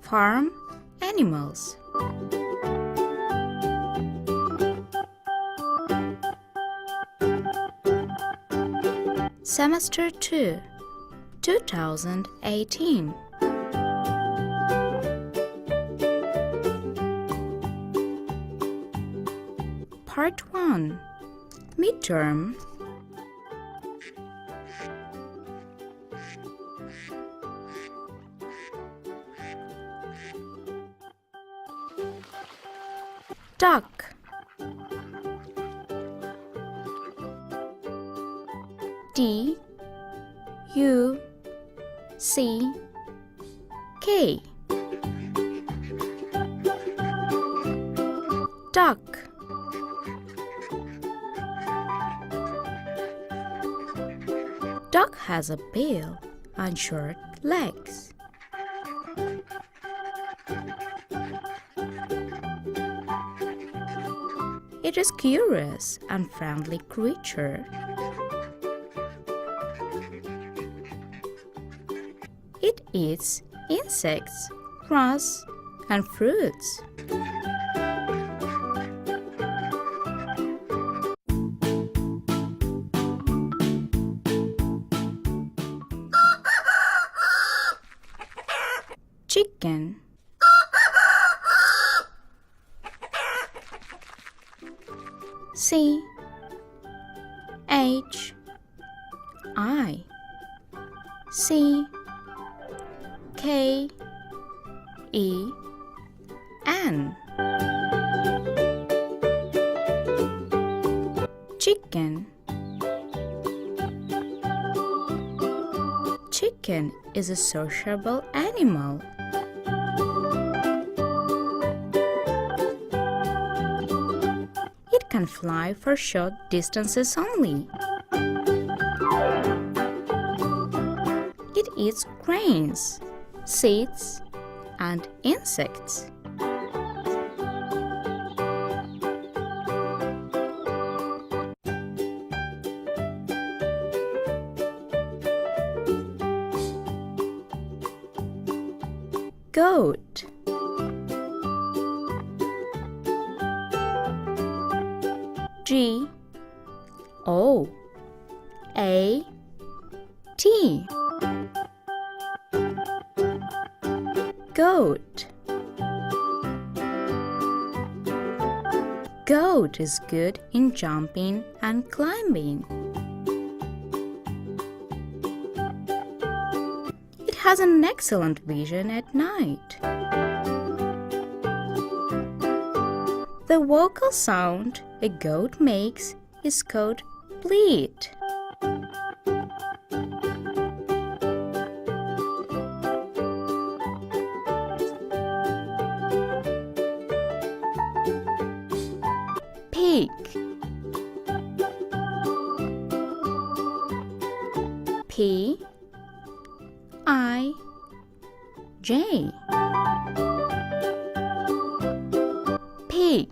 Farm animals. Semester 2, 2018. Part 1. Midterm. Duck. D-U-C-K. Duck. Duck has a bill and short legs. It is curious and friendly creature. It eats insects, grass, and fruits. Chicken. C H I C K E N. Chicken. Chicken is a sociable animal. It can fly for short distances only. It eats grains, seeds, and insects. Goat. G-O-A-T. Goat. Goat is good in jumping and climbing. It has an excellent vision at night. The vocal sound a goat makes is called bleat. Pig. P-I-J. Pig.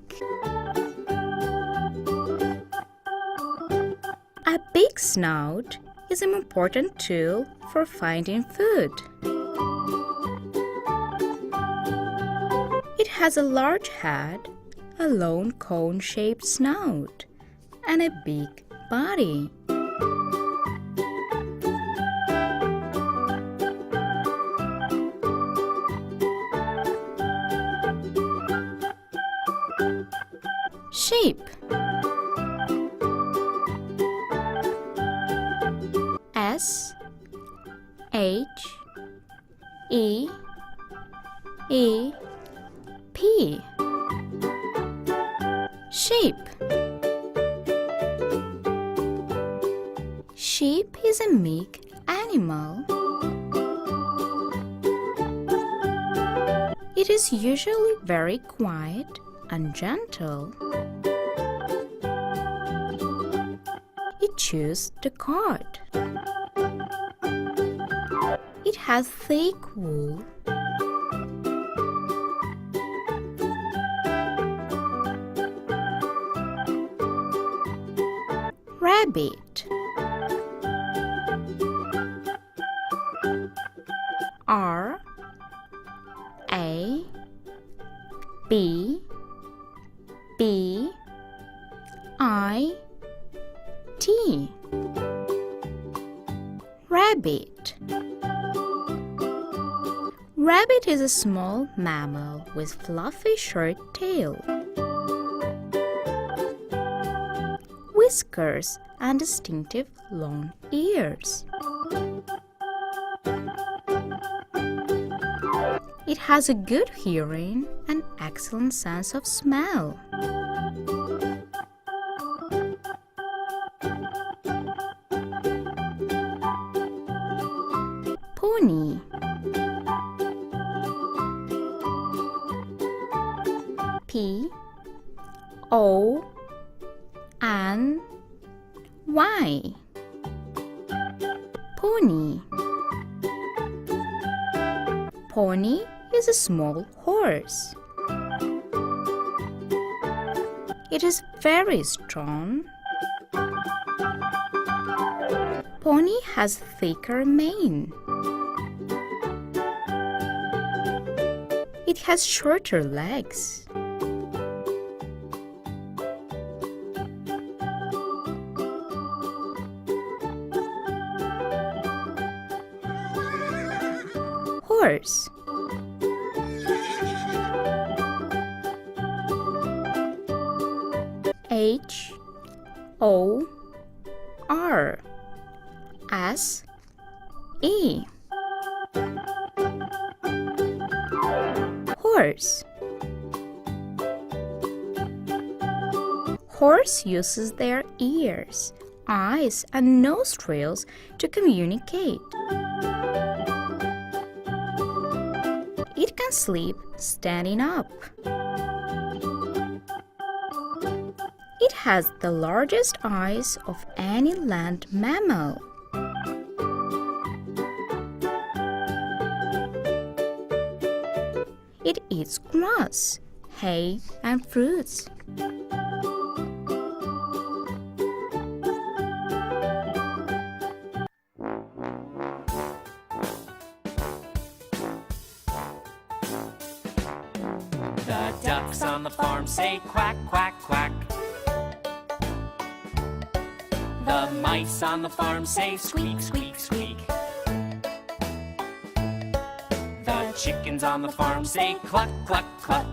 A big snout is an important tool for finding food. It has a large head, a long cone-shaped snout, and a big body. Sheep. S H E E P. Sheep. Sheep is a meek animal. It is usually very quiet and gentle. It chews the cud. It has thick wool. Rabbit. R A B B I T. Rabbit. Rabbit is a small mammal with fluffy short tail, whiskers, and distinctive long ears. It has a good hearing and excellent sense of smell. Pony. P O N Y. Pony. Pony is a small horse. It is very strong. Pony has thicker mane. It has shorter legs. Horse. H O R S E. Horse. Horse uses their ears, eyes, and nostrils to communicate. It can sleep standing up. It has the largest eyes of any land mammal. It eats grass, hay, and fruits. The ducks on the farm say quack, quack, quack. The mice on the farm say squeak, squeak, squeak. The chickens on the farm say cluck, cluck, cluck.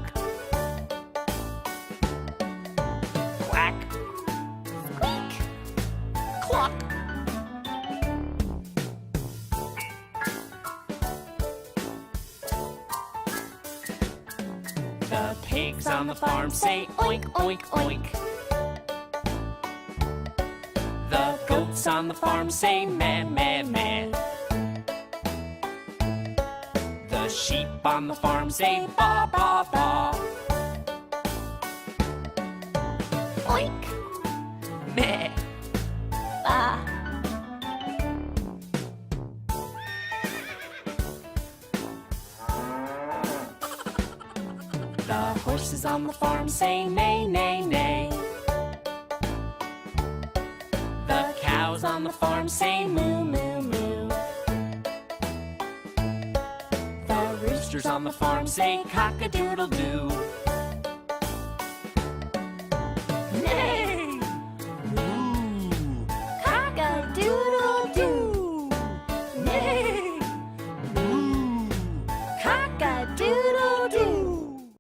Quack, squeak, cluck. The pigs on the farm say oink, oink, oink. The goats on the farm say meh, meh, meh. The sheep on the farm say ba, ba, ba. Oink, meh, ba. The horses on the farm say neigh, neigh, neigh. The cows on the farm say moo, moo, moo. The roosters on the farm say cock-a-doodle-doo.